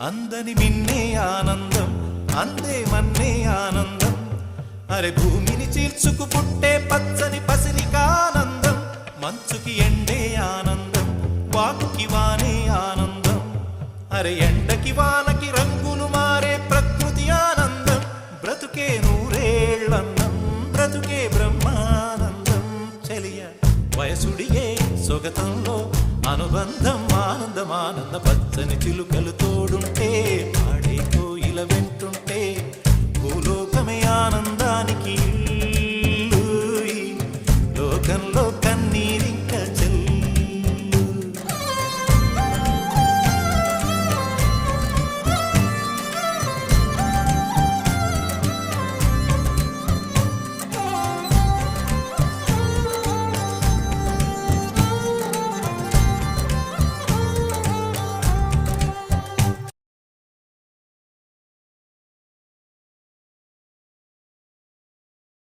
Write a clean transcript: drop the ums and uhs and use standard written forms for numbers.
అందని మిన్నే ఆనందం అందే మన్నే ఆనందం అరే భూమిని చీల్చుకు పుట్టే పచ్చని పసిరికానందం మంచుకి ఎండే ఆనందం వాకుకి వానే ఆనందం అరే ఎండకి వానకి రంగులు మారే ప్రకృతి ఆనందం బ్రతుకే నూరేళ్ళన్నం బ్రతుకే బ్రహ్మానందం చెలియ వయసుడియే సొగతంలో అనుబంధం ఆనందం ఆనంద పచ్చని చిలుకలు తోడు